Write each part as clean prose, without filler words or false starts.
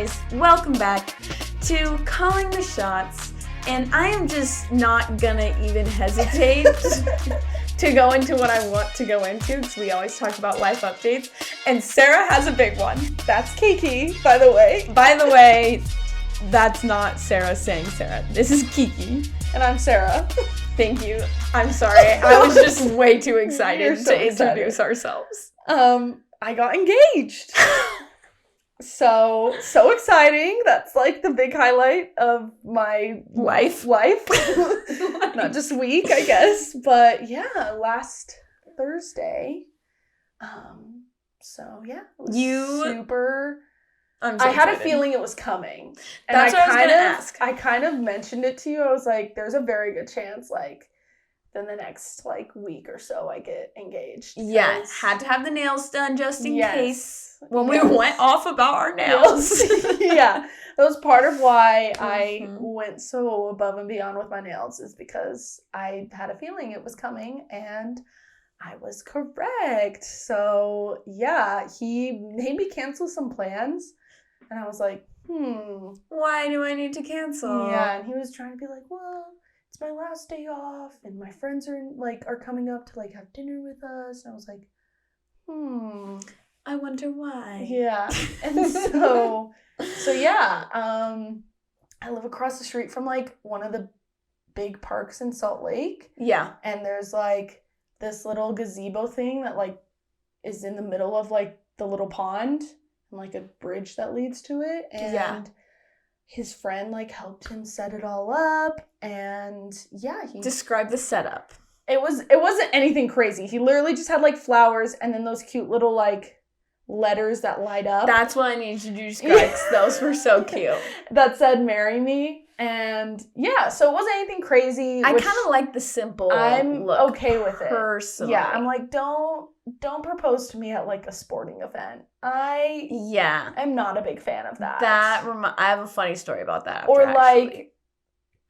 guys, welcome back to Calling the Shots, and I am just not gonna even hesitate to go into what I want to go into, because we always talk about life updates, and Sarah has a big one. That's Kiki, by the way. By the way, that's not Sarah saying Sarah. This is Kiki. And I'm Sarah. Thank you. I'm sorry. I was just way too excited so to introduce ourselves. I got engaged. So exciting. That's like the big highlight of my life. Not just week, I guess. But yeah, last Thursday. So yeah, it was super. I had a feeling it was coming. And That's what I was going to ask. I kind of mentioned it to you. I was like, there's a very good chance, like, in the next, like, week or so I get engaged. Yeah, had to have the nails done just in case when we went off about our nails. Yeah, that was part of why I went so above and beyond with my nails, is because I had a feeling it was coming, and I was correct. So, yeah, he made me cancel some plans. And I was like, why do I need to cancel? Yeah, and he was trying to be like, well, it's my last day off, and my friends are coming up to, like, have dinner with us. And I was like, I wonder why. Yeah. And so yeah, I live across the street from, like, one of the big parks in Salt Lake. Yeah. And there's, like, this little gazebo thing that, like, is in the middle of, like, the little pond. And, like, a bridge that leads to it. And his friend, like, helped him set it all up. And yeah, he described the setup. It wasn't anything crazy. He literally just had, like, flowers and then those cute little, like, letters that light up. That's what I needed you to describe, 'cause those were so cute. That said, "Marry me." And yeah, so it wasn't anything crazy. I kind of like the simple I'm look okay with it. Personally. Yeah, I'm like, don't propose to me at, like, a sporting event. I am not a big fan of that. I have a funny story about that. Or like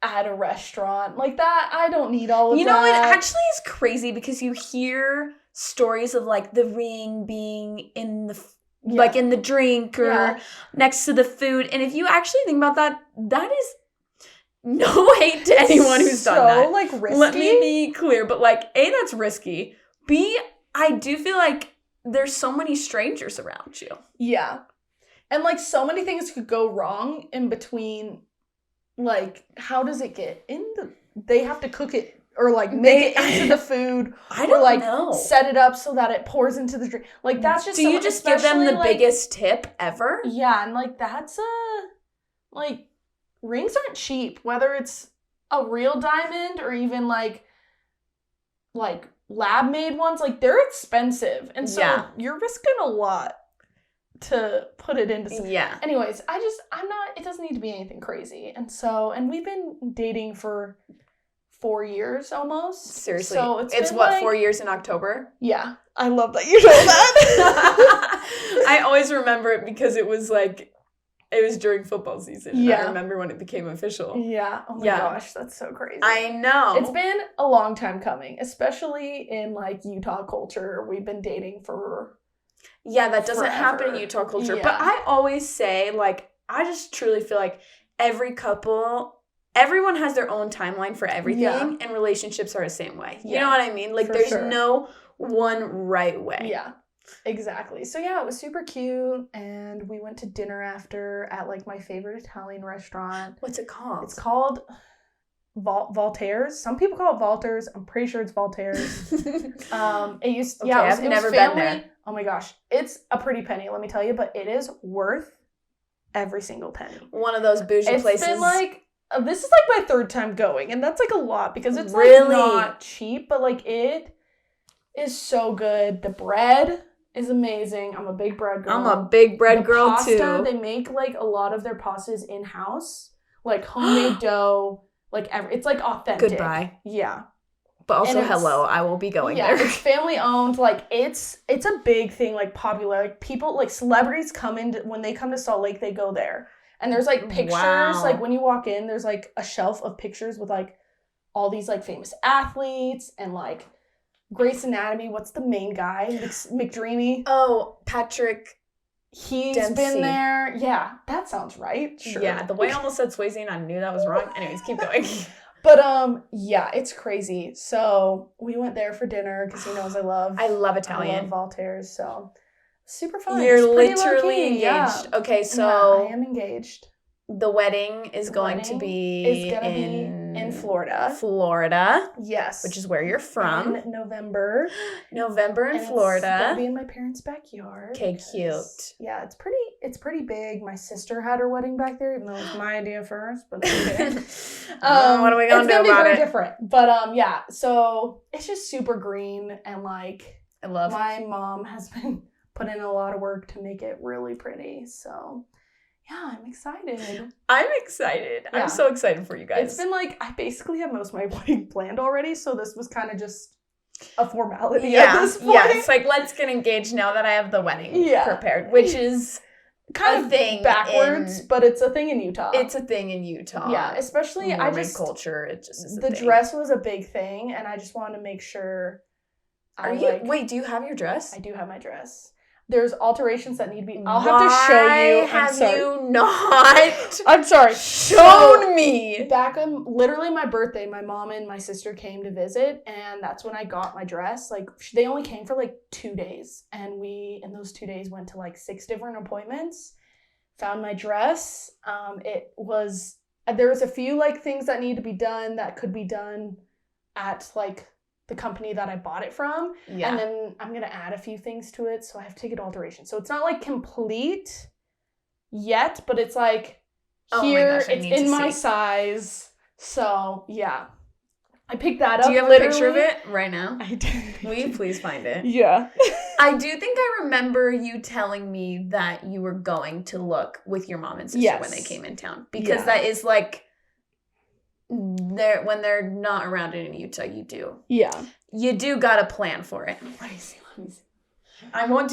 at a restaurant like that. I don't need all of that. You know, it actually is crazy because you hear stories of, like, the ring being in the like in the drink or next to the food, and if you actually think about that, that is no hate to anyone who's done that. So, like, risky. Let me be clear, but, like, A, that's risky. B, I do feel like there's so many strangers around you. Yeah. And, like, so many things could go wrong in between. Like, how does it get in the... They have to cook it or, like, make it into the food. I don't know. Set it up so that it pours into the drink. Like, that's just... Do you just give them the biggest tip ever? Yeah, and, like, that's like... Rings aren't cheap, whether it's a real diamond or even, like lab-made ones. Like, they're expensive. And so you're risking a lot to put it into something. Yeah. Anyways, it doesn't need to be anything crazy. And we've been dating for 4 years almost. Seriously. So it's what, like, 4 years in October? Yeah. I love that you know that. I always remember it because it was, like... It was during football season. Yeah. I remember when it became official. Yeah. Oh my gosh, that's so crazy. I know. It's been a long time coming, especially in, like, Utah culture. We've been dating for that doesn't happen in Utah culture. Yeah. But I always say, like, I just truly feel like everyone has their own timeline for everything, and relationships are the same way. You know what I mean? Like, there's no one right way. Yeah. Exactly. So yeah, it was super cute, and we went to dinner after at, like, my favorite Italian restaurant. What's it called? It's called Voltaire's. Some people call it Valters. I'm pretty sure it's Voltaire's. I've never been there. Oh my gosh, it's a pretty penny, let me tell you, but it is worth every single penny. One of those bougie places. It's been, like, this is, like, my third time going, and that's, like, a lot because it's really, like, not cheap, but, like, it is so good. The bread is amazing. I'm a big bread girl. I'm a big bread girl pasta, too. They make, like, a lot of their pastas in-house. Like, homemade dough. Like, it's, like, authentic. Goodbye. Yeah. But also, hello, I will be going there. It's family owned. Like, it's a big thing, like, popular. Like, people, like, celebrities when they come to Salt Lake, they go there. And there's, like, pictures. Wow. Like, when you walk in, there's, like, a shelf of pictures with, like, all these, like, famous athletes and, like, Grey's Anatomy. What's the main guy? McDreamy. Oh, Patrick He's Dempsey. been there. Yeah, that sounds right. Sure. Yeah, the way I almost said Swayze and I knew that was wrong. Anyways, keep going. But yeah, it's crazy. So we went there for dinner because he knows I love Italian. I love Voltaire's, so super fun. You're It's pretty literally low-key, engaged. yeah. Okay, Yeah, so I am engaged. the wedding is going to be in Florida. Florida, Yes. which is where you're from. In November. November in And Florida. It's gonna be in my parents' backyard. Okay, cute. Yeah, it's pretty big. My sister had her wedding back there, even though it was my idea first. But okay. What are we gonna do about it? It's gonna be very different. But yeah. So it's just super green, and like I love. my mom has been putting in a lot of work to make it really pretty. So yeah, I'm excited. I'm excited. Yeah. I'm so excited for you guys. It's been like I basically have most of my wedding planned already, so this was kind of just a formality at this point. Yeah, it's like let's get engaged now that I have the wedding prepared, which is kind of thing backwards, but it's a thing in Utah. It's a thing in Utah. Yeah, especially Mormon culture. It just is the dress was a big thing, and I just wanted to make sure. Wait, do you have your dress? I do have my dress. There's alterations that need to be. I'll have to show you. Have you not? I'm sorry. Shown me. Back on literally my birthday, my mom and my sister came to visit, and that's when I got my dress. Like they only came for like 2 days, and we in those 2 days went to like 6 different appointments. Found my dress. There was a few like things that need to be done that could be done at like the company that I bought it from. Yeah. And then I'm going to add a few things to it. So I have to get alterations. So it's not like complete yet, but it's like here, it's in my size. So yeah, I picked that up. Do you have a picture of it right now? I do. Will you please find it? Yeah. I do think I remember you telling me that you were going to look with your mom and sister when they came in town. Because that is like, when they're not around in Utah, you do. Yeah. You do got a plan for it. Let me see. I won't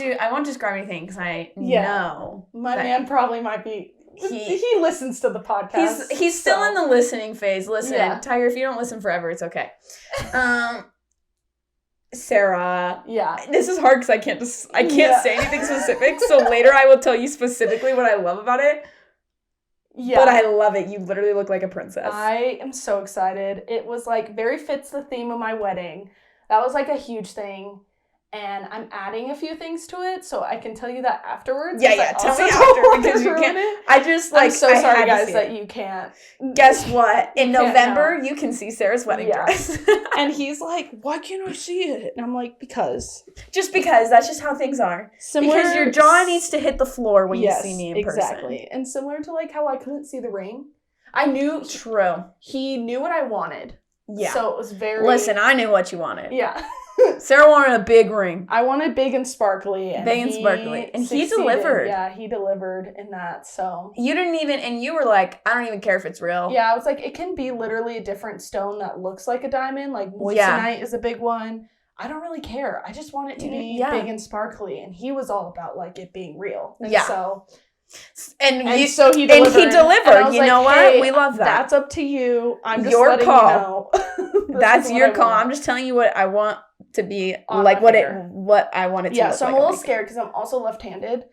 describe anything because I know. My man probably might be. He listens to the podcast. He's still in the listening phase. Listen, Tiger, if you don't listen forever, it's okay. Sarah. Yeah. This is hard because I can't say anything specific. So later I will tell you specifically what I love about it. Yeah. But I love it. You literally look like a princess. I am so excited. It was like very fits the theme of my wedding. That was like a huge thing. And I'm adding a few things to it, so I can tell you that afterwards. Yeah, tell me after because you can't. I'm so sorry, guys, that you can't. Guess what? In November, you can see Sarah's wedding dress. And he's like, "Why can't I see it?" And I'm like, "Because." Just because. That's just how things are. Because your jaw needs to hit the floor when you see me in person. Exactly. And similar to like how I couldn't see the ring. I knew. True. He knew what I wanted. Yeah. So it was very. Listen, I knew what you wanted. Yeah. Sarah wanted a big ring. I wanted big and sparkly. And And he delivered. Yeah, he delivered in that, so. You didn't even, and you were like, I don't even care if it's real. Yeah, I was like, it can be literally a different stone that looks like a diamond. Like, moissanite is a big one. I don't really care. I just want it to be big and sparkly. And he was all about, like, it being real. And so. So he delivered. You know what? We love that. That's up to you. I'm just letting you know. That's your call. I'm just telling you what I want to be like what I want it to look like. Yeah, so I'm a little scared because I'm also left-handed.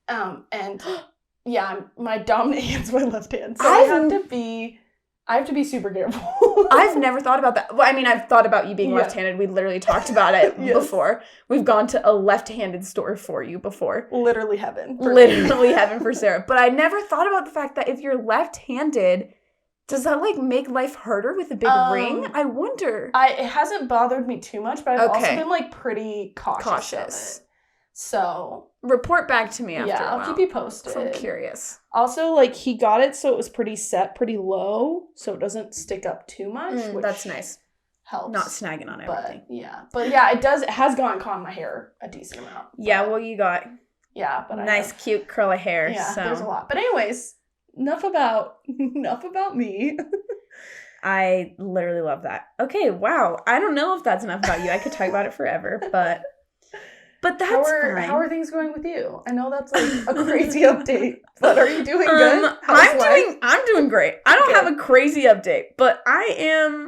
And my dominant hand's my left hand. So I have to be super careful. I've never thought about that. Well, I mean, I've thought about you being left-handed. We literally talked about it before. We've gone to a left-handed store for you before. Literally heaven. Literally heaven for Sarah. But I never thought about the fact that if you're left-handed, does that like make life harder with a big ring? I wonder. It hasn't bothered me too much, but I've also been like pretty cautious. Of it. So report back to me after. Yeah, I'll keep you posted. I'm curious. Also, like he got it so it was pretty low, so it doesn't stick up too much. Which that's nice. Helps. Not snagging on everything. But it has caught my hair a decent amount. Yeah, well, you got nice, cute curly hair. Yeah, so. There's a lot. But anyways, enough about me. I literally love that. Okay, wow. I don't know if that's enough about you. I could talk about it forever, but that's fine. How are things going with you? I know that's like a crazy update, but are you doing good? I'm doing great. I don't have a crazy update, but I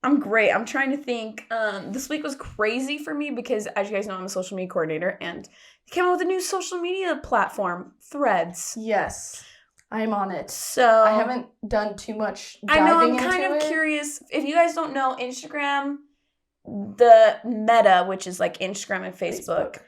I'm great. I'm trying to think. This week was crazy for me because, as you guys know, I'm a social media coordinator, and they came out with a new social media platform, Threads. Yes. I'm on it. So I haven't done too much diving I know, I'm into kind of it. curious. If you guys don't know, Instagram, the Meta, which is like Instagram and Facebook,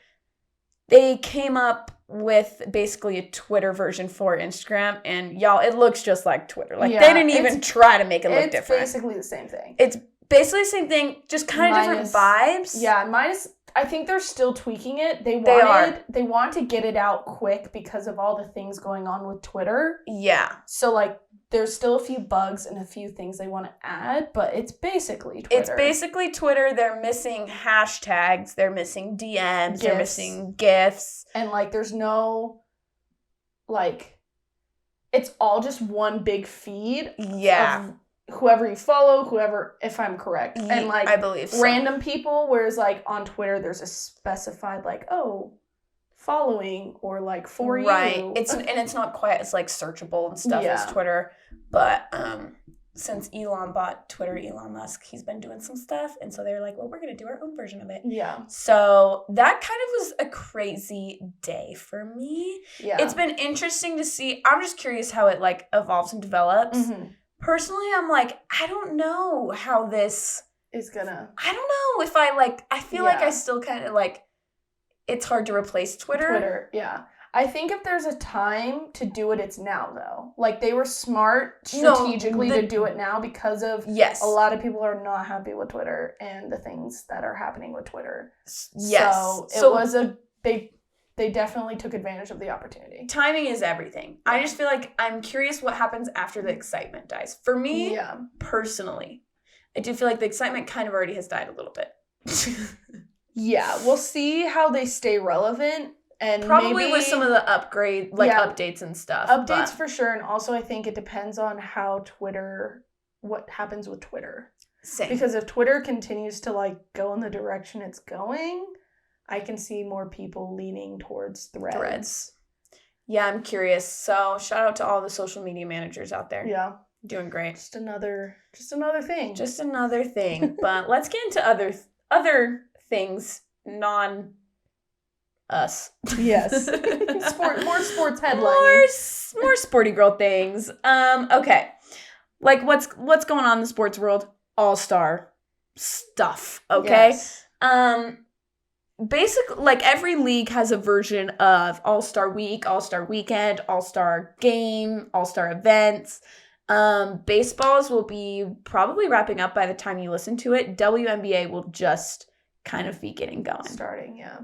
they came up with basically a Twitter version for Instagram, and y'all, it looks just like Twitter. Like, they didn't even try to make it look different. It's basically the same thing. It's basically the same thing, just kind of different vibes. Yeah, minus, I think they're still tweaking it. They want to get it out quick because of all the things going on with Twitter. Yeah. So, like, there's still a few bugs and a few things they want to add, but it's basically Twitter. It's basically Twitter. They're missing hashtags. They're missing DMs. They're missing GIFs. And, like, there's no, like, it's all just one big feed. Yeah. Of whoever you follow, whoever, if I'm correct. And, like, I believe so. Random people, whereas, like, on Twitter, there's a specified, like, following or like for you. Right. It's not quite as like searchable and stuff as Twitter. But since Elon bought Twitter, Elon Musk, he's been doing some stuff. And so they're like, well, we're going to do our own version of it. Yeah. So that kind of was a crazy day for me. Yeah. It's been interesting to see. I'm just curious how it like evolves and develops. Mm-hmm. Personally, I'm like, I don't know how this is gonna. I don't know if I feel like I still kind of like, it's hard to replace Twitter. Yeah. I think if there's a time to do it, it's now, though. Like, they were smart strategically to do it now because of a lot of people are not happy with Twitter and the things that are happening with Twitter. Yes. So they definitely took advantage of the opportunity. Timing is everything. I just feel like I'm curious what happens after the excitement dies. For me, personally, I do feel like the excitement kind of already has died a little bit. Yeah, we'll see how they stay relevant, and probably with some of the updates and stuff. Updates for sure, and also I think it depends on what happens with Twitter. Same. Because if Twitter continues to like go in the direction it's going, I can see more people leaning towards Threads. Yeah, I'm curious. So shout out to all the social media managers out there. Yeah, doing great. Just another thing. Just another thing. But let's get into other things, us. Yes. More sports headlining. More sporty girl things. Okay. Like what's going on in the sports world? All-Star stuff, okay? Yes. Basically, like every league has a version of All-Star Week, All-Star Weekend, All-Star Game, All-Star Events. Baseballs will be probably wrapping up by the time you listen to it. WNBA will just kind of be getting going. Starting, yeah.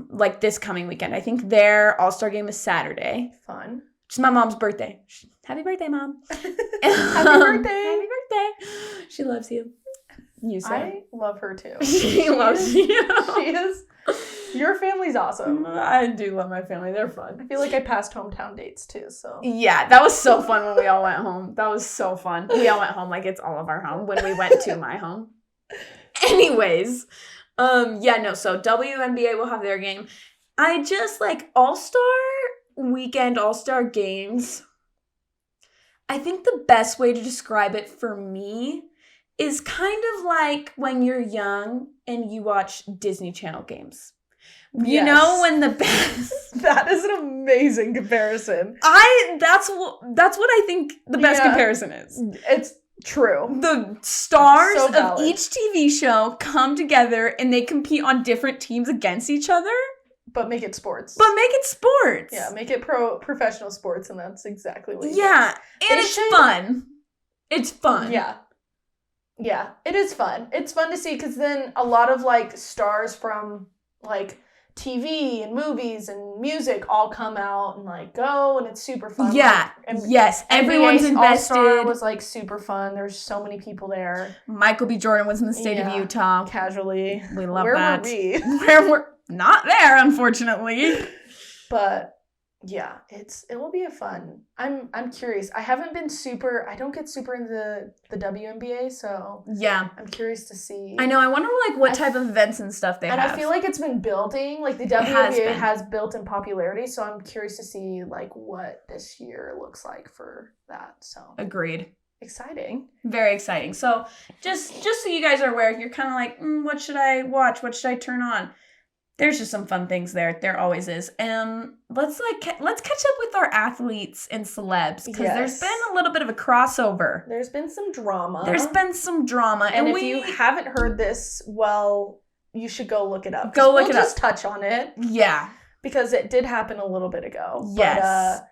Like this coming weekend. I think their All-Star game is Saturday. Fun. It's my mom's birthday. Happy birthday, Mom. Happy birthday. Happy birthday. She loves you. You say. I love her too. She loves you. She is. Your family's awesome. I do love my family. They're fun. I feel like I passed hometown dates too, so. Yeah, that was so fun when we all went home. That was so fun. We all went home like it's all of our home when we went to my home. Anyways. So WNBA will have their game. I just like All-Star Weekend, All-Star games. I think the best way to describe it for me is kind of like when you're young and you watch Disney Channel games. You know, when the best... That is an amazing comparison. That's what I think the best comparison is. It's true. The stars of each TV show come together and they compete on different teams against each other. But make it sports. Yeah, make it professional sports, and that's exactly what you do. And it's fun. It's fun. Yeah, it is fun. It's fun to see because then a lot of, like, stars from, like, TV and movies and music all come out and, like, go, and it's super fun. Yeah, yes. Everyone's invested. All-Star was, like, super fun. There's so many people there. Michael B. Jordan was in the state of Utah. Casually. We love that. Where were we? We're not there, unfortunately. But... yeah, it will be a fun. I'm curious. I don't get super into the WNBA, so yeah, I'm curious to see. I know. I wonder like what type of events and stuff they have. And I feel like it's been building. Like the WNBA has built in popularity, so I'm curious to see like what this year looks like for that. So agreed. exciting. Very exciting. So just so you guys are aware, you're kind of like, what should I watch? What should I turn on? There's just some fun things there. There always is. Let's catch up with our athletes and celebs, because there's been a little bit of a crossover. There's been some drama. And if you haven't heard this, well, you should go look it up. We'll just touch on it. Yeah. Because it did happen a little bit ago. Yes. But,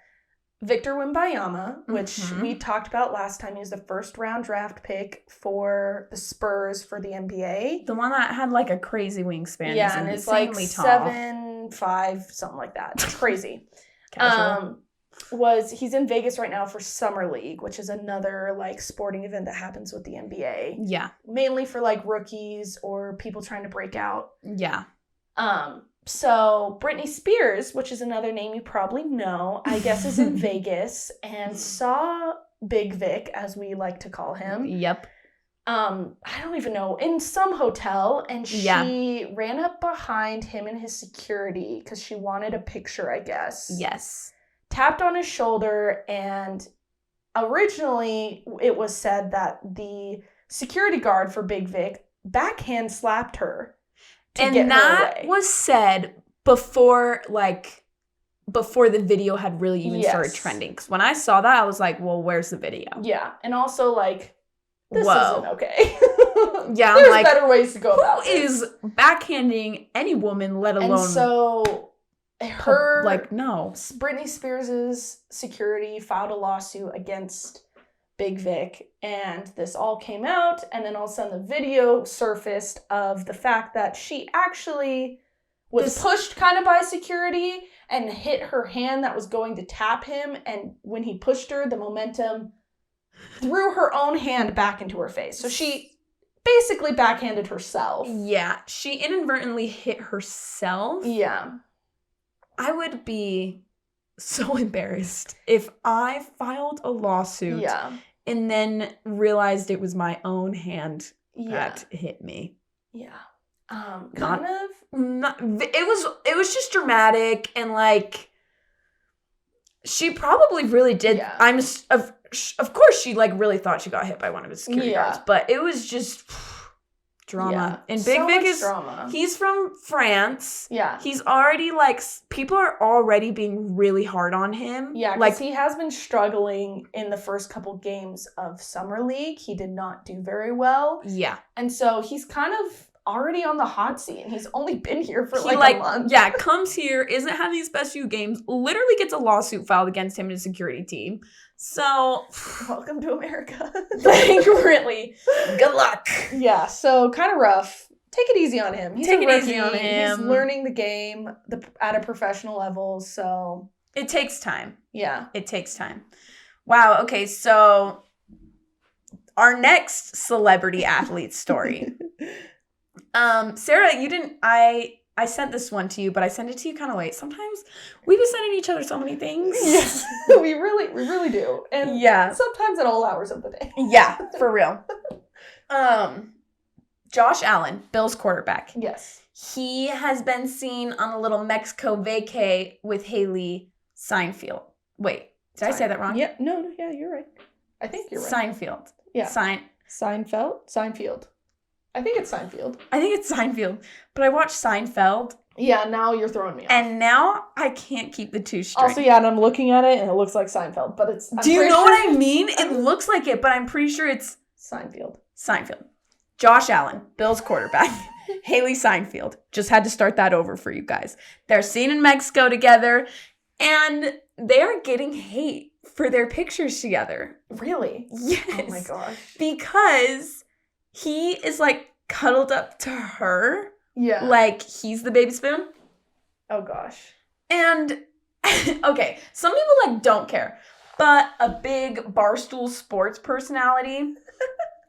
Victor Wembanyama, which we talked about last time, he was the first round draft pick for the Spurs for the NBA. The one that had like a crazy wingspan. Yeah, and it's like 7'5", something like that. It's crazy. He's in Vegas right now for Summer League, which is another like sporting event that happens with the NBA. Yeah. Mainly for like rookies or people trying to break out. Yeah. So Britney Spears, which is another name you probably know, I guess is in Vegas and saw Big Vic, as we like to call him. Yep. I don't even know, in some hotel, and she ran up behind him and his security because she wanted a picture, I guess. Yes. Tapped on his shoulder, and originally it was said that the security guard for Big Vic backhand slapped her. And that was said before the video had really even started trending. Because when I saw that, I was like, well, where's the video? Yeah. And also, like, this isn't okay. Yeah, There's better ways to go about this. Who is backhanding any woman, let alone... And so, no. Britney Spears' security filed a lawsuit against Big Vic, and this all came out, and then all of a sudden the video surfaced of the fact that she actually was pushed kind of by security and hit her hand that was going to tap him, and when he pushed her, the momentum threw her own hand back into her face. So she basically backhanded herself. Yeah, she inadvertently hit herself. Yeah. I would be so embarrassed if I filed a lawsuit and then realized it was my own hand that hit me. Yeah. It was just dramatic, and like she probably really did. Yeah. Of course she like really thought she got hit by one of his security guards, but it was just drama. Yeah. And Big Vic is drama. He's from France. Yeah. He's already like, people are already being really hard on him. Yeah, because he has been struggling in the first couple games of Summer League. He did not do very well. Yeah. And so he's kind of already on the hot seat, and he's only been here for like a month. Yeah, comes here, isn't having his best few games, literally gets a lawsuit filed against him and his security team. So, welcome to America. Like, really, good luck. Yeah, so kind of rough. Take it easy on him. He's easy on him. He's learning the game at a professional level, so. It takes time. Yeah. It takes time. Wow, okay, so our next celebrity athlete story. Sarah, you didn't, I sent this one to you, but I sent it to you kind of late. Sometimes we be sending each other so many things. Yes, we really do. And sometimes at all hours of the day. Yeah, for real. Josh Allen, Bills quarterback. Yes. He has been seen on a little Mexico vacay with Haley Seinfeld. Wait, did I say that wrong? Yeah, no, you're right. I think you're right. Seinfeld. Yeah. Seinfeld. I think it's Seinfeld. But I watched Seinfeld. Yeah, now you're throwing me off. And now I can't keep the two straight. Also, yeah, and I'm looking at it and it looks like Seinfeld, but it's... Do you know what I mean? It looks like it, but I'm pretty sure it's... Seinfeld. Josh Allen, Bills quarterback. Haley Seinfeld. Just had to start that over for you guys. They're seen in Mexico together, and they are getting hate for their pictures together. Really? Yes. Oh my gosh. Because he is like cuddled up to her. Yeah. Like he's the baby spoon. Oh gosh. And okay, some people like don't care, but a big Barstool Sports personality,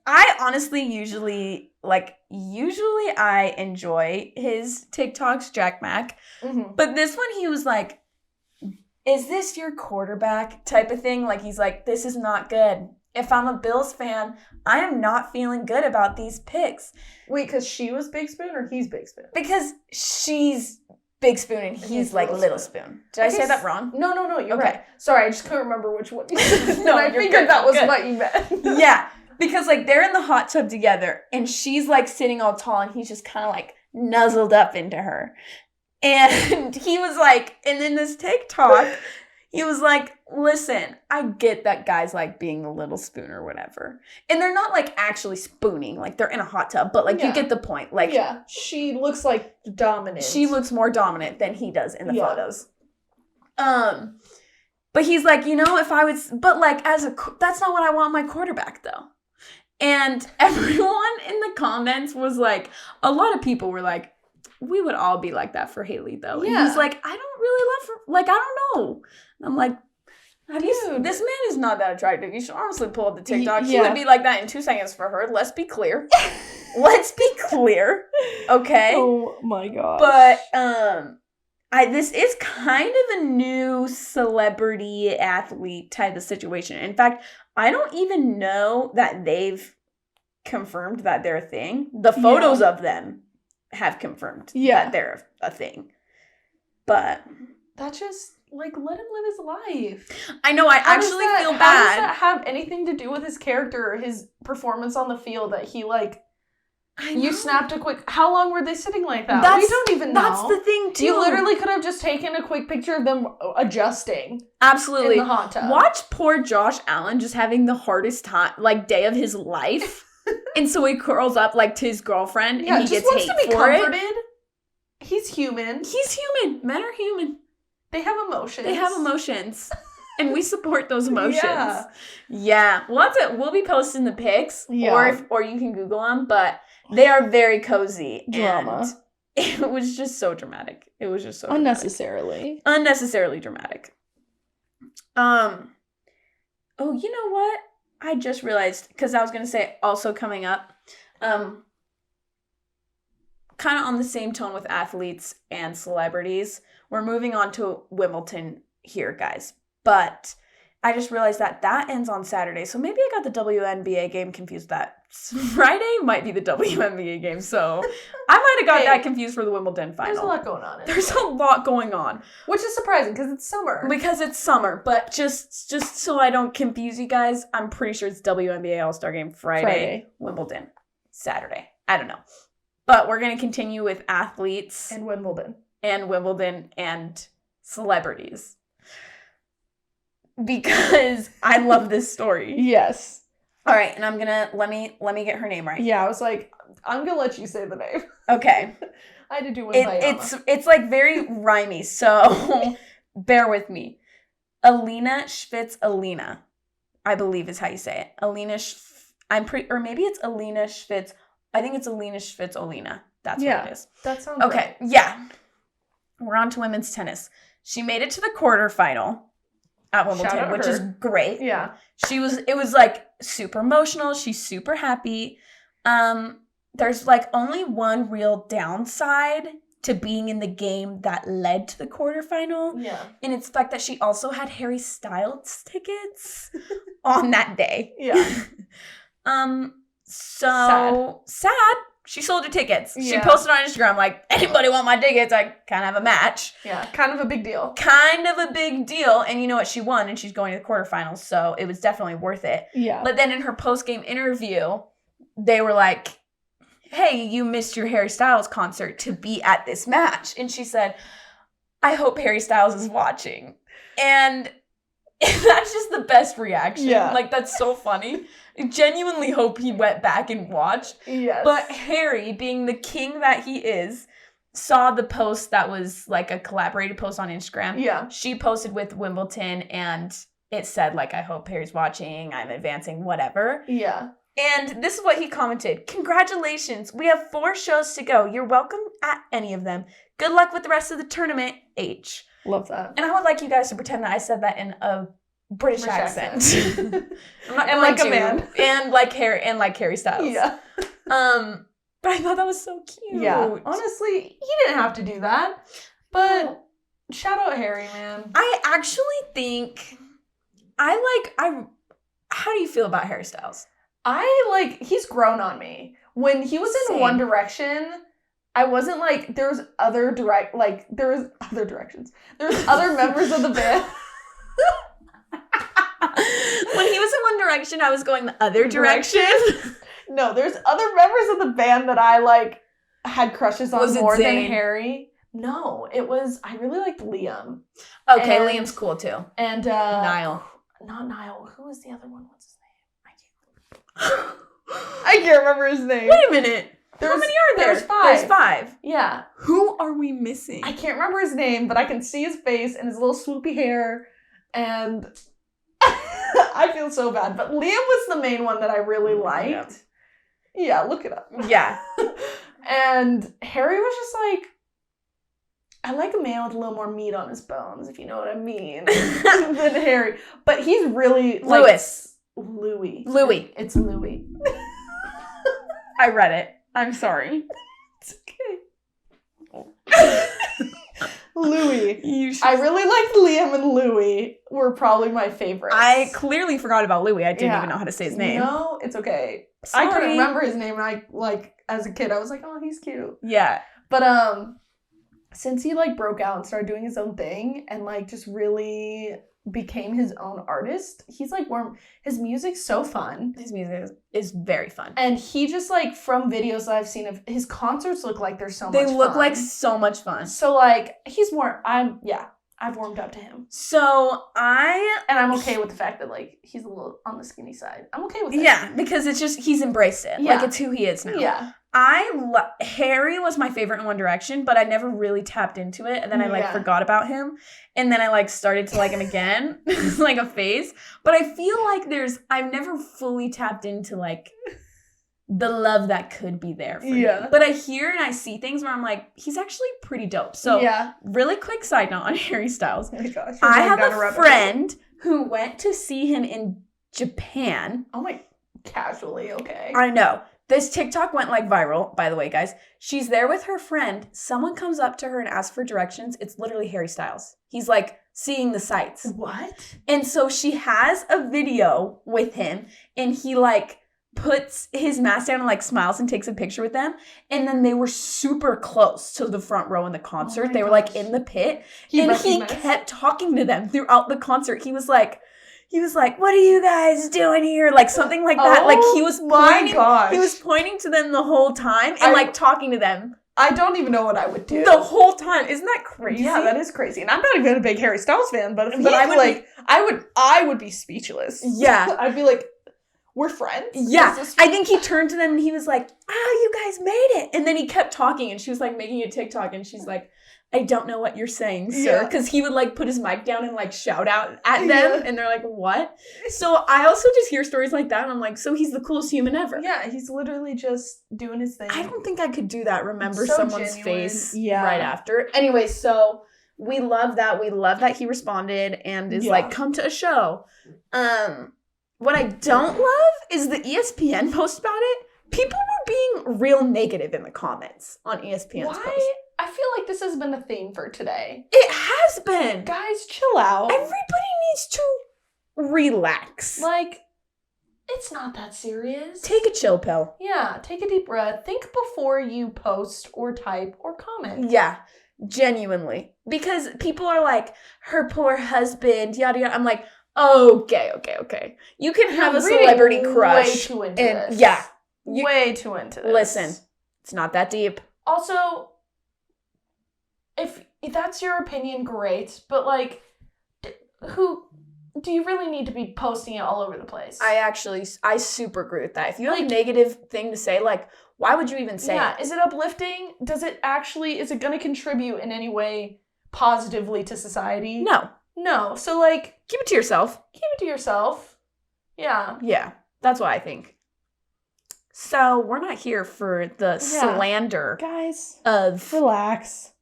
I honestly usually I enjoy his TikToks, Jack Mack. Mm-hmm. But this one he was like, is this your quarterback type of thing? Like he's like, this is not good. If I'm a Bills fan, I am not feeling good about these picks. Wait, because she was Big Spoon or he's Big Spoon? Because she's Big Spoon and he's like Little Spoon. Did I say that wrong? No, you're right. Sorry, I just couldn't remember which one. No, I figured good, that was what you meant. Yeah, because like they're in the hot tub together and she's like sitting all tall and he's just kind of like nuzzled up into her. And he was like, and in this TikTok, he was like, listen, I get that guys like being a little spoon or whatever. And they're not like actually spooning, like they're in a hot tub, but like you get the point. Like, yeah, she looks like dominant. She looks more dominant than he does in the photos. But he's like, you know, if I would, but like that's not what I want my quarterback though. And everyone in the comments was like, a lot of people were like, we would all be like that for Haley though. Yeah. And he's like, I don't really love her. Like, I don't know. And I'm like, this man is not that attractive. You should honestly pull up the TikTok. He would be like that in 2 seconds for her. Let's be clear. Let's be clear. Okay. Oh my god. But this is kind of a new celebrity athlete type of situation. In fact, I don't even know that they've confirmed that they're a thing. The photos of them have confirmed that they're a thing. But that just, like, let him live his life. I know, I actually feel bad. How does that have anything to do with his character or his performance on the field that he, like, you snapped a quick... How long were they sitting like that? We don't even know. That's the thing, too. You literally could have just taken a quick picture of them adjusting. Absolutely. In the hot tub. Watch poor Josh Allen just having the hardest time, like, day of his life. And so he curls up, like, to his girlfriend, and he gets hate for it. He's human. He's human. Men are human. They have emotions. And we support those emotions. Yeah. We'll be posting the pics, or you can Google them, but they are very cozy. Drama. And it was just so dramatic. It was just so unnecessarily dramatic. Oh, you know what? I just realized, because I was going to say also coming up, kind of on the same tone with athletes and celebrities, we're moving on to Wimbledon here, guys. But I just realized that ends on Saturday. So maybe I got the WNBA game confused. That Friday might be the WNBA game. So I might have got that confused for the Wimbledon final. There's a lot going on. There's a lot going on. Which is surprising because it's summer. But just so I don't confuse you guys, I'm pretty sure it's WNBA All-Star Game Friday. Wimbledon Saturday. I don't know. But we're going to continue with athletes. And Wimbledon and celebrities. Because I love this story. Yes. All right, and I'm gonna let me get her name right. Yeah, I was like, I'm gonna let you say the name. Okay. I had to do one. It's like very rhymey, so bear with me. Alina Schfitz Alina, I believe is how you say it. Or maybe it's Alina Schfitz. I think it's Alina Schfitz Alina. That's what it is. That sounds okay. Right. Yeah. We're on to women's tennis. She made it to the quarterfinal at Wimbledon, which is great. Yeah. It was like super emotional. She's super happy. There's like only one real downside to being in the game that led to the quarterfinal. Yeah. And it's the fact that she also had Harry Styles tickets on that day. Yeah. So sad. She sold her tickets. Yeah. She posted on Instagram like, anybody want my tickets? I kind of have a match. Yeah, kind of a big deal. And you know what? She won, and she's going to the quarterfinals, so it was definitely worth it. Yeah. But then in her post-game interview, they were like, hey, you missed your Harry Styles concert to be at this match. And she said, I hope Harry Styles is watching. And that's just the best reaction. Yeah. Like, that's so funny. I genuinely hope he went back and watched. Yes. But Harry, being the king that he is, saw the post that was like a collaborated post on Instagram. Yeah. She posted with Wimbledon and it said like, I hope Harry's watching, I'm advancing, whatever. Yeah. And this is what he commented. Congratulations. We have 4 shows to go. You're welcome at any of them. Good luck with the rest of the tournament, H. Love that. And I would like you guys to pretend that I said that in a British accent. I'm not and like a man. And like Harry Styles. Yeah. But I thought that was so cute. Yeah. Honestly, he didn't have to do that. But shout out Harry, man. I actually think how do you feel about Harry Styles? He's grown on me. When he was in One Direction, I wasn't like, there was other directions. There was other members of the band. When he was in One Direction, I was going the other direction. No, there's other members of the band that I like had crushes on more than Harry. No, it was, I really liked Liam. Okay, Liam's cool too. And Niall. Not Niall. Who was the other one? What's his name? I can't remember his name. Wait a minute. How many are there? There's 5. There's 5. Yeah. Who are we missing? I can't remember his name, but I can see his face and his little swoopy hair. And I feel so bad. But Liam was the main one that I really liked. Yeah, look it up. Yeah. And Harry was just like, I like a man with a little more meat on his bones, if you know what I mean, than Harry. But he's really like... Louis. It's Louis. I read it. I'm sorry. It's okay. Louis. I really liked Liam and Louis were probably my favorites. I clearly forgot about Louis. I didn't even know how to say his name. No, it's okay. Sorry. I couldn't remember his name, and I, like, as a kid, I was like, oh, he's cute. Yeah. But, since he, like, broke out and started doing his own thing and, like, just really became his own artist, he's, like, his music's so fun. His music is very fun. And he just, like, from videos that I've seen of his concerts look like they're so much fun. They look like so much fun. So, like, I've warmed up to him. So I'm okay with the fact that, like, he's a little on the skinny side. I'm okay with it. Yeah, because it's just, he's embraced it. Yeah. Like, it's who he is now. Yeah. Harry was my favorite in One Direction, but I never really tapped into it. And then I, like, forgot about him. And then I, like, started to like him again. It's like a phase. But I feel like I've never fully tapped into, like, the love that could be there for him. But I hear and I see things where I'm like, he's actually pretty dope. So, really quick side note on Harry Styles. Oh my gosh. I have a friend who went to see him in Japan. Oh my, casually, okay. I know. This TikTok went, like, viral, by the way, guys. She's there with her friend. Someone comes up to her and asks for directions. It's literally Harry Styles. He's, like, seeing the sights. What? And so she has a video with him, and he, like, puts his mask down and, like, smiles and takes a picture with them. And then they were super close to the front row in the concert. They were, like, in the pit. He kept talking to them throughout the concert. He was like, what are you guys doing here? Like, something like that. Like, he was pointing to them the whole time and, like, talking to them. I don't even know what I would do. The whole time. Isn't that crazy? Yeah, that is crazy. And I'm not even a big Harry Styles fan, but I would be speechless. Yeah. I'd be like, we're friends? Yeah. I think he turned to them and he was like, you guys made it. And then he kept talking and she was, like, making a TikTok and she's like, I don't know what you're saying, sir. Because he would, like, put his mic down and, like, shout out at them. And they're like, what? So I also just hear stories like that. And I'm like, so he's the coolest human ever. Yeah, he's literally just doing his thing. I don't think I could do that. Remember someone's face right after. Anyway, so we love that. We love that he responded and is like, come to a show. What I don't love is the ESPN post about it. People were being real negative in the comments on ESPN's post. I feel like this has been a theme for today. It has been. Guys, chill out. Everybody needs to relax. Like, it's not that serious. Take a chill pill. Yeah, take a deep breath. Think before you post or type or comment. Yeah, genuinely. Because people are like, her poor husband, yada yada. I'm like, okay. You can have a celebrity crush. Way too into this. Yeah. Way too into this. Listen, it's not that deep. Also, if that's your opinion, great. But, like, do you really need to be posting it all over the place? I super agree with that. If you have a negative thing to say, like, why would you even say it? Is it uplifting? Is it going to contribute in any way positively to society? No. So, like, keep it to yourself. Yeah. Yeah. That's what I think. So, we're not here for the slander. Guys. Relax.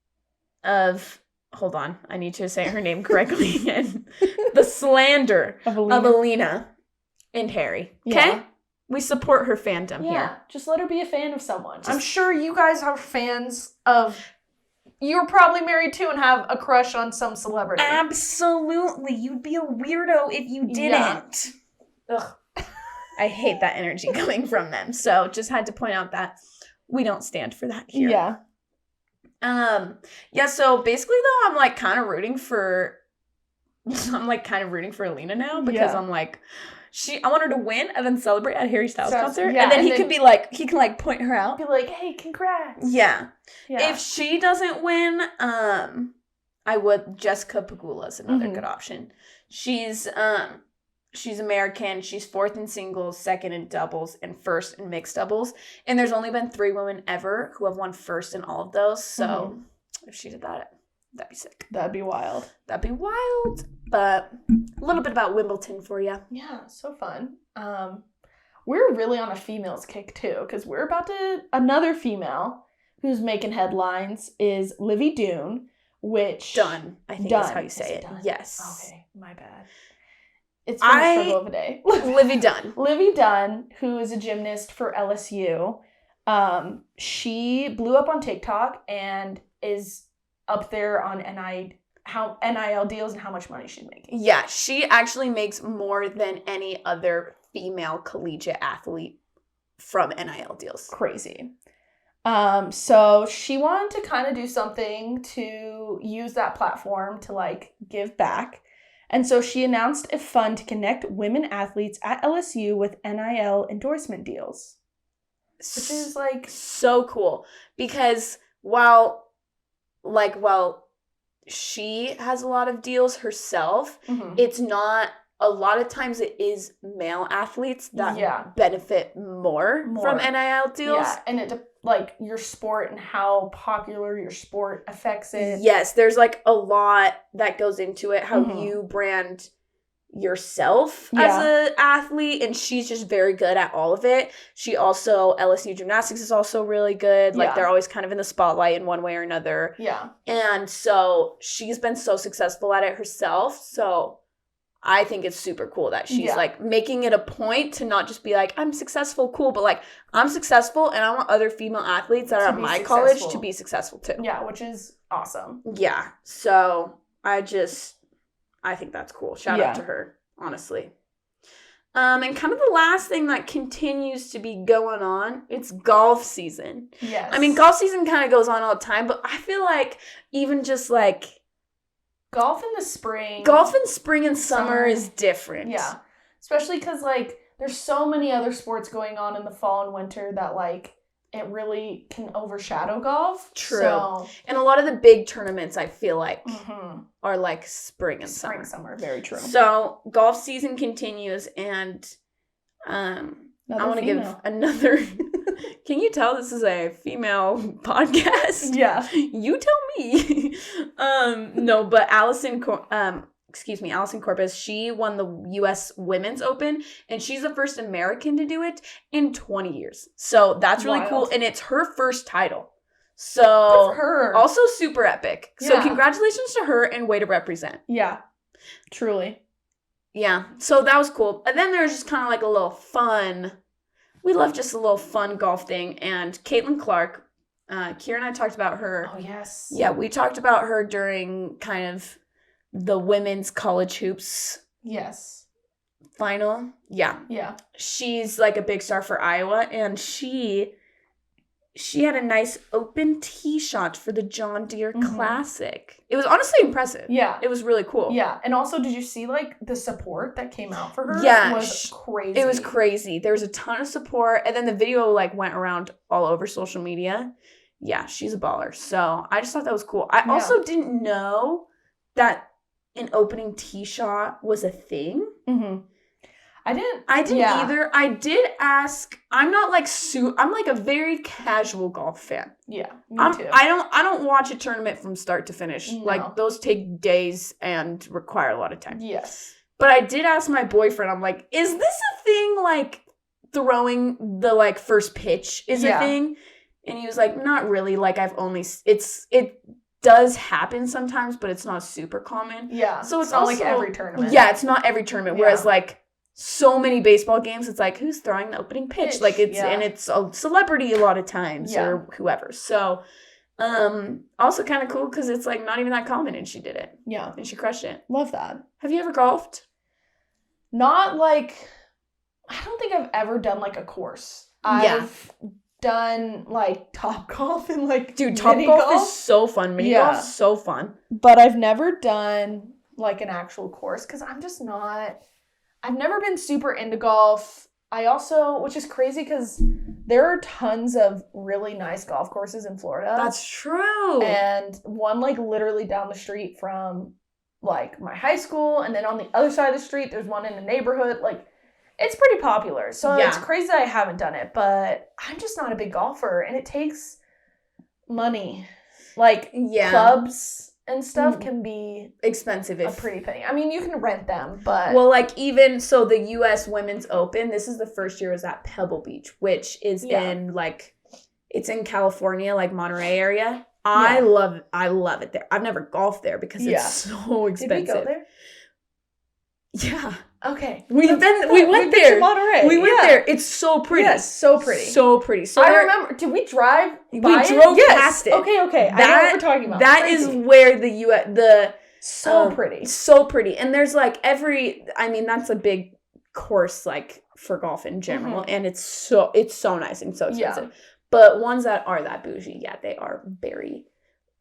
Hold on. I need to say her name correctly again. The slander of Alina and Harry. Okay? Yeah. We support her fandom here. Just let her be a fan of someone. I'm sure you guys are fans of... You're probably married too and have a crush on some celebrity. Absolutely. You'd be a weirdo if you didn't. Ugh. I hate that energy coming from them. So just had to point out that we don't stand for that here. Yeah. Yeah, so basically though, I'm like kind of rooting for Alina now because I'm like, I want her to win and then celebrate at Harry Styles concert. Yeah, and then he can point her out. Be like, hey, congrats. Yeah. If she doesn't win, I would, Jessica Pegula is another good option. She's American. She's 4th in singles, 2nd in doubles, and 1st in mixed doubles. And there's only been 3 women ever who have won 1st in all of those. So if she did that, that'd be sick. That'd be wild. But a little bit about Wimbledon for you. Yeah, so fun. We're really on a females kick too, because we're about to, another female who's making headlines is Livy Dunne, which... Dunn, I think is how you say it. Yes. Okay, my bad. It's been a struggle of a day. Livy Dunne. Livy Dunne, who is a gymnast for LSU, she blew up on TikTok and is up there on NIL deals and how much money she's making. Yeah, she actually makes more than any other female collegiate athlete from NIL deals. Crazy. So she wanted to kind of do something to use that platform to like give back. And so she announced a fund to connect women athletes at LSU with NIL endorsement deals. Which is like so cool because while she has a lot of deals herself, it's not, a lot of times it is male athletes that benefit more from NIL deals. Yeah, and it like your sport and how popular your sport affects it. Yes, there's like a lot that goes into it, how you brand yourself as an athlete, and she's just very good at all of it. She also, LSU gymnastics is also really good. Like they're always kind of in the spotlight in one way or another. Yeah. And so she's been so successful at it herself. So I think it's super cool that she's like making it a point to not just be like, I'm successful, cool, but like I'm successful and I want other female athletes that are at my college to be successful too. Yeah, which is awesome. Yeah. So I think that's cool. Shout out to her, honestly. And kind of the last thing that continues to be going on, it's golf season. Yes. I mean, golf season kind of goes on all the time, but I feel like even just like golf in the spring. Golf in spring and summer is different. Yeah. Especially because, like, there's so many other sports going on in the fall and winter that, like, it really can overshadow golf. True. So, and a lot of the big tournaments, I feel like, are, like, spring and summer. Spring, very true. So, golf season continues, and I want to give another... Can you tell this is a female podcast? Yeah. You tell me. No, but Allison Corpus, she won the U.S. Women's Open, and she's the first American to do it in 20 years. So that's really cool, and it's her first title. So good for her. Also super epic. So congratulations to her, and way to represent. Yeah, truly. Yeah, so that was cool. And then there's just kind of like a little fun... We love just a little fun golf thing. And Caitlin Clark, Kira and I talked about her. Oh, yes. Yeah, we talked about her during kind of the women's college hoops. Yes. Final. Yeah. Yeah. She's like a big star for Iowa. And she had a nice open tee shot for the John Deere Classic. It was honestly impressive. Yeah. It was really cool. Yeah. And also, did you see, like, the support that came out for her? Yeah. It was crazy. It was crazy. There was a ton of support. And then the video, like, went around all over social media. Yeah, she's a baller. So I just thought that was cool. I also didn't know that an opening tee shot was a thing. I didn't either. I did ask. I'm not like I'm like a very casual golf fan. Yeah, me too. I don't watch a tournament from start to finish. No. Like those take days and require a lot of time. Yes. But I did ask my boyfriend. I'm like, is this a thing? Like throwing the like first pitch is a thing? And he was like, not really. Like it does happen sometimes, but it's not super common. Yeah. So it's not also, like every tournament. Yeah, it's not every tournament. Whereas like so many baseball games, it's like, who's throwing the opening pitch? Like it's and it's a celebrity a lot of times or whoever. So also kind of cool because it's like not even that common, and she did it. Yeah. And she crushed it. Love that. Have you ever golfed? Not like, I don't think I've ever done like a course. I've done like Top Golf and like dude, Top Golf is so fun. Mini golf is so fun. But I've never done like an actual course because I've never been super into golf. I also, which is crazy because there are tons of really nice golf courses in Florida. That's true. And one like literally down the street from like my high school, and then on the other side of the street there's one in the neighborhood. Like, it's pretty popular. So it's crazy that I haven't done it, but I'm just not a big golfer, and it takes money. Like, clubs and stuff can be expensive. A pretty penny. I mean, you can rent them, but... Well, like, even, so the U.S. Women's Open, this is the first year was at Pebble Beach, which is in, like, it's in California, like, Monterey area. I love it there. I've never golfed there because it's so expensive. Did we go there? Yeah. Okay. We went there. To Monterey. We went there. It's so pretty. Yes, so pretty. So pretty. So I remember, did we drive by We drove it? past it. Okay. I know what we're talking about. That is where the so pretty. So pretty. And there's like that's a big course like for golf in general. And it's so nice and so expensive. Yeah. But ones that are that bougie, they are very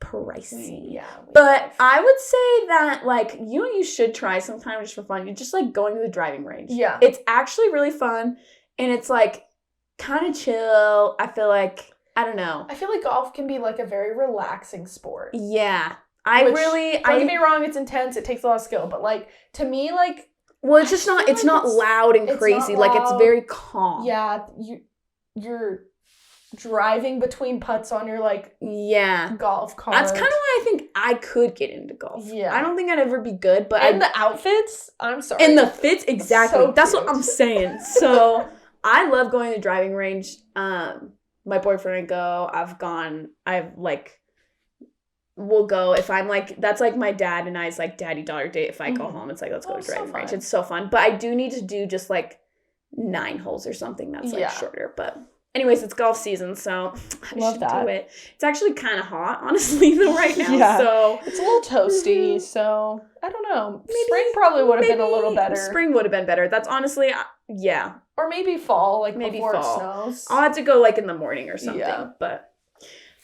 pricey. But I would say that, like, you should try sometime just for fun. You just like going to the driving range. Yeah. It's actually really fun, and it's like kind of chill. I feel like, I don't know. I feel like golf can be like a very relaxing sport. Yeah. Don't get me wrong, it's intense, it takes a lot of skill, but like, to me, like, well, it's just not, it's not loud and crazy. Like, it's very calm. Yeah. You're driving between putts on your golf cart. That's kind of why I think I could get into golf. Yeah. I don't think I'd ever be good, but the outfits, I'm sorry. And the fits, exactly. So that's what I'm saying. So I love going to the driving range. My boyfriend and I go. We'll go if I'm like, that's like my dad and I's like daddy-daughter date. If I go home, it's like, let's go to driving range. It's so fun. But I do need to do just like 9 holes or something that's like shorter. But anyways, it's golf season, so I should do it. It's actually kind of hot, honestly, though, right now. So it's a little toasty, so I don't know. Spring probably would have been a little better. Spring would have been better. That's honestly, Or maybe fall, like maybe before fall. It snows. I'll have to go like in the morning or something, but...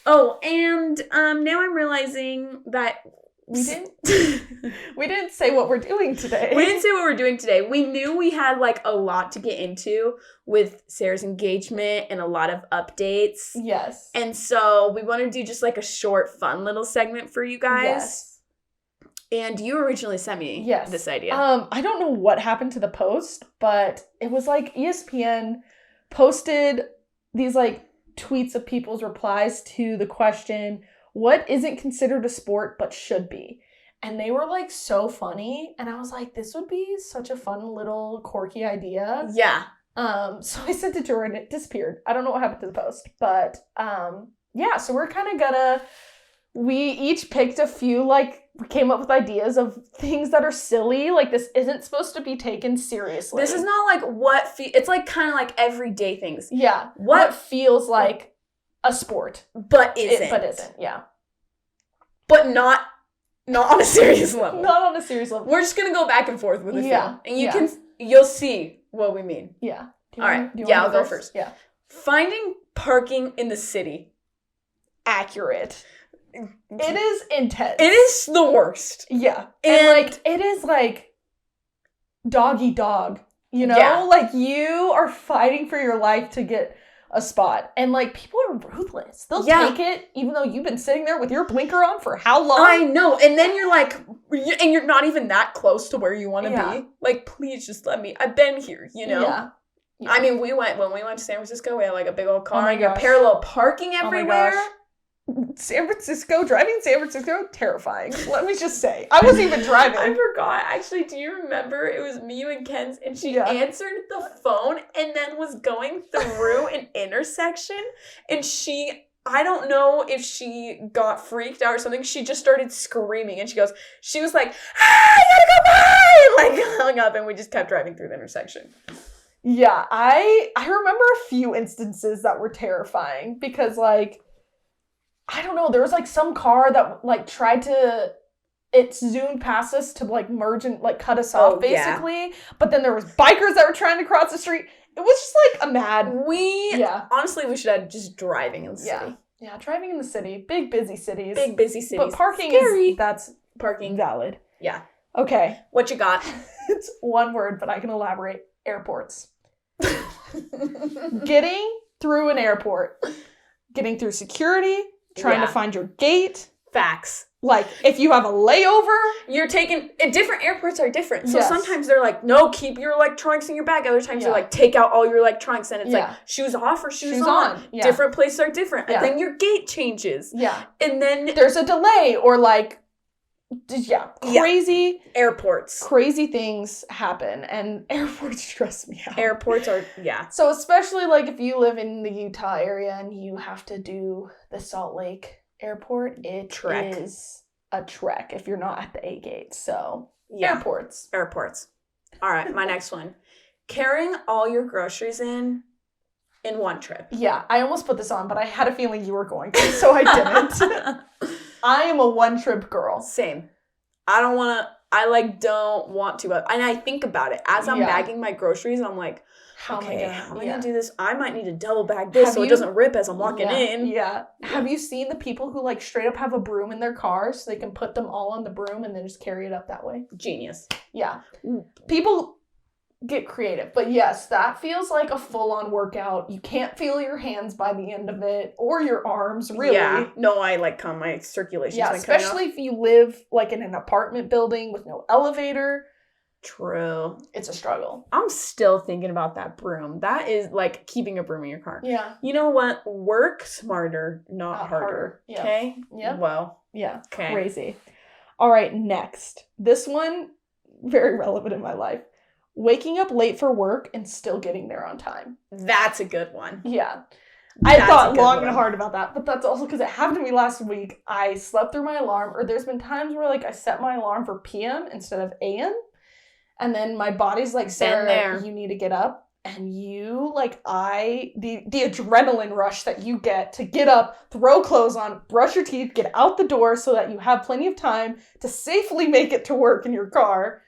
Oh, and now I'm realizing that we didn't say what we're doing today. We knew we had like a lot to get into with Sarah's engagement and a lot of updates. Yes. And so we want to do just like a short, fun little segment for you guys. Yes. And you originally sent me this idea. I don't know what happened to the post, but it was like ESPN posted these like tweets of people's replies to the question, what isn't considered a sport but should be? And they were like so funny, and I was like, this would be such a fun little quirky idea. Yeah. So I sent it to her and it disappeared. I don't know what happened to the post, but so we're kind of we each picked a few, like, we came up with ideas of things that are silly. Like, this isn't supposed to be taken seriously. This is not like it's like kind of like everyday things. Yeah. What feels like a sport. But isn't. Yeah. But not on a serious level. Not on a serious level. We're just going to go back and forth with a few. And you'll see what we mean. Yeah. All right. I'll go first. Yeah. Finding parking in the city. Accurate. It is intense. It is the worst. Yeah. And like, it is like dog eat dog, you know? Yeah. Like, you are fighting for your life to get a spot. And like, people are ruthless. They'll take it even though you've been sitting there with your blinker on for how long? I know. And then you're like, and you're not even that close to where you want to be. Like, please just let me. I've been here, you know? Yeah. I mean, when we went to San Francisco, we had like a big old car. Oh my and you're parallel parking everywhere. Oh my gosh. Driving San Francisco, terrifying. Let me just say. I wasn't even driving. I forgot. Actually, do you remember? It was me, you, and Ken's, and she answered the phone and then was going through an intersection, and I don't know if she got freaked out or something. She just started screaming, and she was like, I gotta go by! Like, hung up, and we just kept driving through the intersection. Yeah, I remember a few instances that were terrifying because, like, I don't know, there was like some car that like tried to, it zoomed past us to like merge and like cut us off basically. Yeah. But then there was bikers that were trying to cross the street, It was just like a mad. Honestly, we should have just driving in the city. Yeah, driving in the city. Big, busy cities. Big, busy cities. But parking Scary. that's parking. Valid. Yeah. Okay. What you got? It's one word, but I can elaborate. Airports. Getting through an airport. Getting through security. Trying to find your gate. Facts. Like, if you have a layover. You're taking... different airports are different. So sometimes they're like, no, keep your electronics in your bag. Other times they're like, take out all your electronics. And it's like, shoes off or shoes on. Yeah. Different places are different. And then your gate changes. Yeah. And then... there's a delay or like... crazy airports. Crazy things happen, and airports stress me out. Airports are, So especially like if you live in the Utah area and you have to do the Salt Lake airport, it is a trek if you're not at the A gate. So airports. All right, my next one. Carrying all your groceries in one trip. Yeah, I almost put this on, but I had a feeling you were going to, so I didn't. I am a one-trip girl. Same. I don't want to. And I think about it. As I'm bagging my groceries, I'm like, how am I going to do this? I might need to double bag this so it doesn't rip as I'm walking in. Yeah. Have you seen the people who like straight up have a broom in their car so they can put them all on the broom and then just carry it up that way? Genius. Yeah. People get creative. But yes, that feels like a full-on workout. You can't feel your hands by the end of it or your arms, really. Yeah. No, I my circulation's been especially if you live like in an apartment building with no elevator. True. It's a struggle. I'm still thinking about that broom. That is like keeping a broom in your car. Yeah. You know what? Work smarter, not harder. Yeah. Okay? Yeah. Well. Yeah. Okay. Crazy. All right, next. This one, very relevant in my life. Waking up late for work and still getting there on time. That's a good one. Yeah. I thought long and hard about that, but that's also because it happened to me last week. I slept through my alarm, or there's been times where like I set my alarm for PM instead of AM, and then my body's like, Sarah, you need to get up, and you, like, the adrenaline rush that you get to get up, throw clothes on, brush your teeth, get out the door so that you have plenty of time to safely make it to work in your car.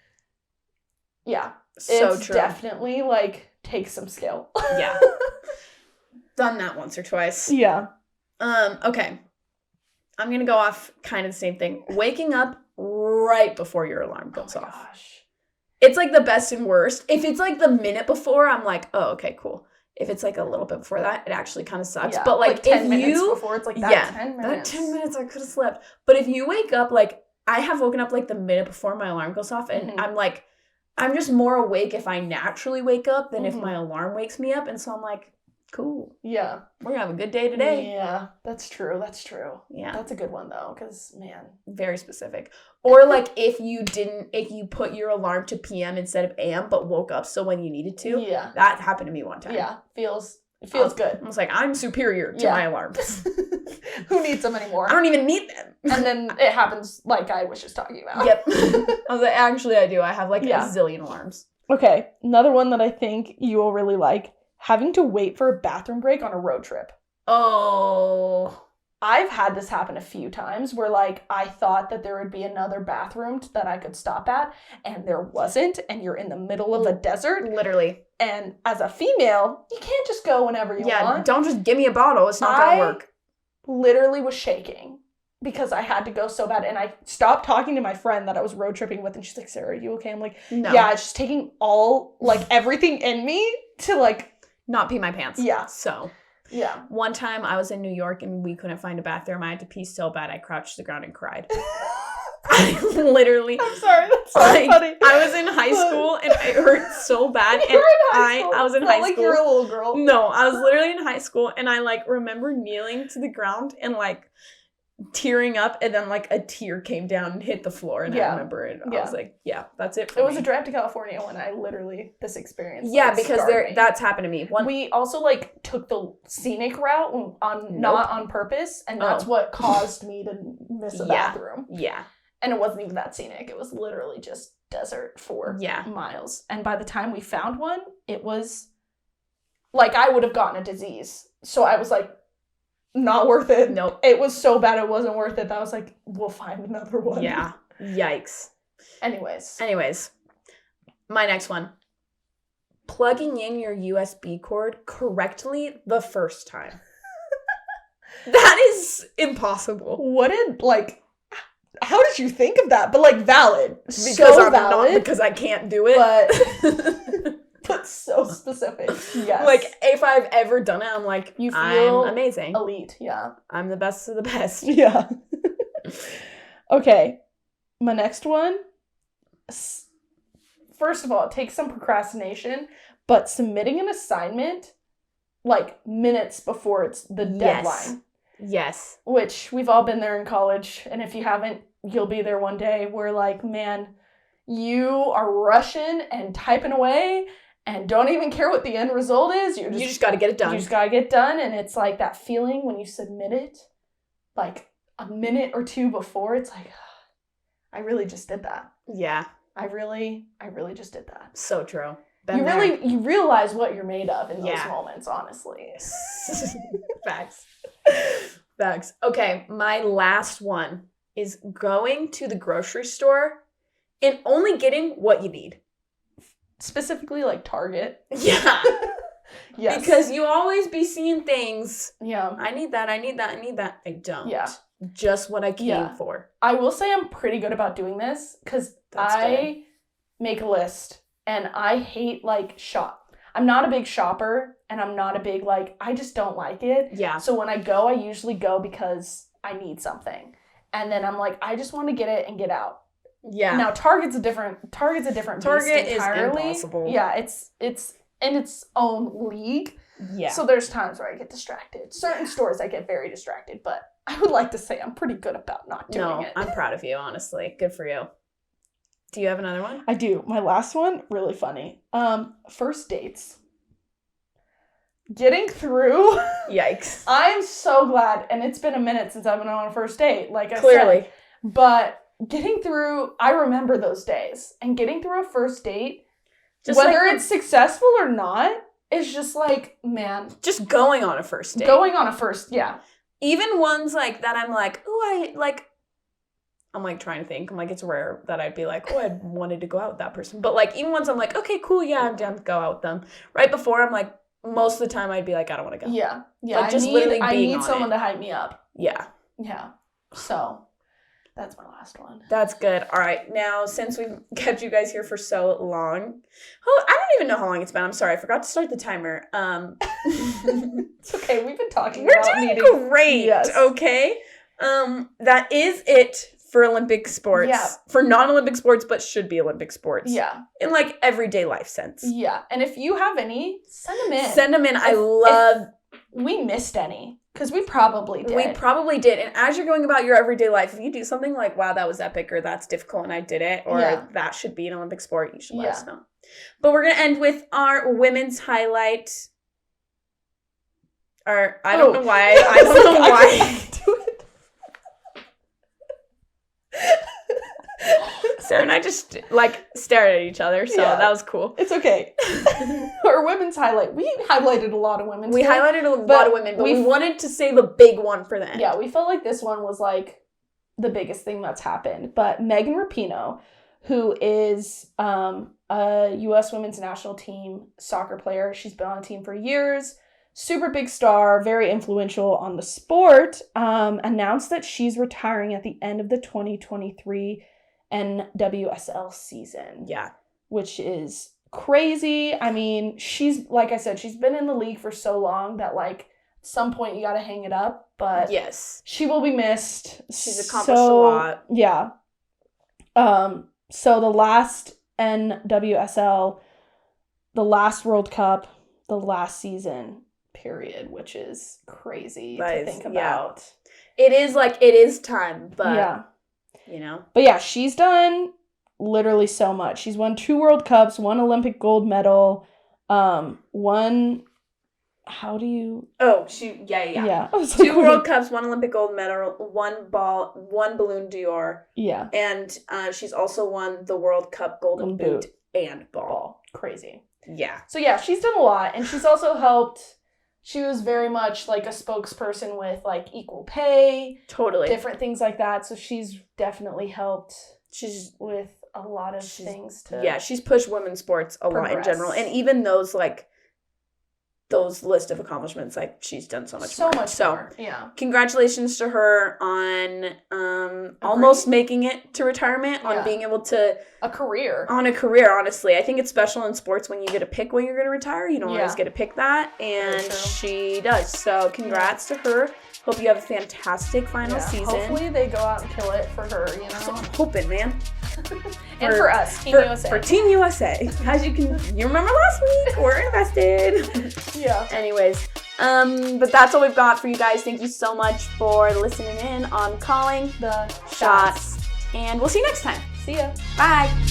Yeah. So it's true. Definitely, like, takes some skill. Yeah. Done that once or twice. Yeah. Okay. I'm going to go off kind of the same thing. Waking up right before your alarm goes off. Gosh. It's, like, the best and worst. If it's, like, the minute before, I'm like, oh, okay, cool. If it's, like, a little bit before that, it actually kind of sucks. Yeah, but, like 10 minutes before, it's like that 10 minutes. That 10 minutes I could have slept. But if you wake up, like, I have woken up, like, the minute before my alarm goes off, and I'm, like, I'm just more awake if I naturally wake up than if my alarm wakes me up. And so I'm like, cool. Yeah. We're going to have a good day today. Yeah, that's true. That's true. Yeah. That's a good one, though, because, man. Very specific. Or, like, if you put your alarm to PM instead of AM, but woke up so when you needed to. Yeah. That happened to me one time. Yeah. It feels good. I was like, I'm superior to my alarms. Who needs them anymore? I don't even need them. And then it happens like I was just talking about. Yep. I was like, actually, I do. I have like a zillion alarms. Okay. Another one that I think you will really like. Having to wait for a bathroom break on a road trip. Oh. I've had this happen a few times where, like, I thought that there would be another bathroom that I could stop at, and there wasn't, and you're in the middle of a desert. Literally. And as a female, you can't just go whenever you want. Yeah, don't just give me a bottle. It's not going to work. Literally was shaking because I had to go so bad, and I stopped talking to my friend that I was road tripping with, and she's like, Sarah, are you okay? I'm like, no. Yeah, it's just taking all, like, everything in me to, like... not pee my pants. Yeah. So... yeah. One time I was in New York and we couldn't find a bathroom. I had to pee so bad I crouched to the ground and cried. I literally... I'm sorry, that's so funny. I was in high school and it hurt so bad. You were in high school? I was in high school. Like you're a little girl. No, I was literally in high school and I like remember kneeling to the ground and like tearing up, and then like a tear came down and hit the floor, and I remember it. I was like, yeah, that's it for me. It was a drive to California when I literally, this experience. Yeah, like, because that's happened to me. We also like took the scenic route not on purpose, and that's what caused me to miss a bathroom. Yeah. And it wasn't even that scenic. It was literally just desert for miles. And by the time we found one, it was like I would have gotten a disease. So I was like, not worth it. Nope. It was so bad it wasn't worth it that I was like, we'll find another one. Yeah. Yikes. Anyways. My next one. plugging in your USB cord correctly the first time. That is impossible. How did you think of that? But, like, valid. Because so I'm valid. not, because I can't do it. But so specific. Yes. Like, if I've ever done it, I'm like, you feel I'm amazing. Elite, yeah. I'm the best of the best. Yeah. Okay. My next one. First of all, it takes some procrastination, but submitting an assignment, like, minutes before it's the deadline. Yes. Which we've all been there in college, and if you haven't, you'll be there one day, where, like, man, you are rushing and typing away and don't even care what the end result is. You just got to get it done. You just got to get done, and it's like that feeling when you submit it, like, a minute or two before, it's like, I really just did that. Yeah. I really just did that. So true. You realize what you're made of in those moments, honestly. Facts. Okay, my last one is going to the grocery store and only getting what you need. Specifically, like, Target. Yeah. Yes. Because you always be seeing things. Yeah. I need that. I don't. Yeah. Just what I came for. I will say I'm pretty good about doing this because I make a list and I hate, like, shop. I'm not a big shopper and I'm not a big, like, I just don't like it. Yeah. So when I go, I usually go because I need something. And then I'm like, I just want to get it and get out. Yeah. Now, Target's a different Target is impossible. Yeah, it's in its own league. Yeah. So there's times where I get distracted. Certain stores I get very distracted, but I would like to say I'm pretty good about not doing it. I'm proud of you, honestly. Good for you. Do you have another one? I do. My last one, really funny. First dates. Getting through. Yikes. I'm so glad, and it's been a minute since I've been on a first date, like I Clearly. said. But getting through, I remember those days. And getting through a first date, just whether it's successful or not, is just like, man. Just going on a first date. Yeah. Even ones like that I'm like, I'm like trying to think. I'm like, it's rare that I'd be like, I wanted to go out with that person. But like, even once I'm like, okay, cool, yeah, I'm down to go out with them. Right before, I'm like, most of the time I'd be like, I don't want to go. Yeah. Yeah. Like, I need someone to hype me up. Yeah. Yeah. So that's my last one. That's good. All right. Now, since we've kept you guys here for so long, I don't even know how long it's been. I'm sorry. I forgot to start the timer. It's okay. We've been talking We're doing great. Yes. Okay. That is it for Olympic sports. Yeah. For non-Olympic sports, but should be Olympic sports. Yeah. In like everyday life sense. Yeah. And if you have any, send them in. Send them in. If we missed any. Because we probably did. We probably did. And as you're going about your everyday life, if you do something like, wow, that was epic, or that's difficult and I did it, or that should be an Olympic sport, you should let us know. But we're going to end with our women's highlight. I don't know why. I don't know why. Sarah and I just stared at each other, so that was cool. It's okay. Our women's highlight. We highlighted a lot of women. We highlighted a lot of women, but we wanted to say the big one for the end. Yeah, we felt like this one was like the biggest thing that's happened. But Megan Rapinoe, who is a U.S. women's national team soccer player, she's been on the team for years. Super big star, very influential on the sport, announced that she's retiring at the end of the 2023 NWSL season. Yeah. Which is crazy. I mean, she's, like I said, she's been in the league for so long that, like, at some point you gotta hang it up. But yes, she will be missed. She's accomplished a lot. Yeah. So the last NWSL, the last World Cup, the last season, period, which is crazy to think about. It is time, but yeah. You know? But yeah, she's done literally so much. She's won 2 World Cups, 1 Olympic gold medal, one... How do you... Oh, Yeah. 2 World Cups, 1 Olympic gold medal, 1 Balloon d'Or. Yeah. And she's also won the World Cup Golden Boot and ball. Crazy. Yeah. So yeah, she's done a lot. And she's also helped... She was very much like a spokesperson with like equal pay. Totally. Different things like that. So she's definitely helped with a lot of things to... Yeah, she's pushed women's sports a lot in general. And even those, like, those list of accomplishments, like, she's done so much more. So, yeah. Congratulations to her on almost making it to retirement, on being able to... A career, honestly. I think it's special in sports when you get to pick when you're going to retire. You don't always get to pick that, and she does. So, congrats to her. Hope you have a fantastic final season. Hopefully they go out and kill it for her, you know? So I'm hoping, man. And for us, Team USA. For Team USA. As you remember last week, we're invested. Yeah. Anyways, but that's all we've got for you guys. Thank you so much for listening in on Calling the Shots. And we'll see you next time. See ya. Bye.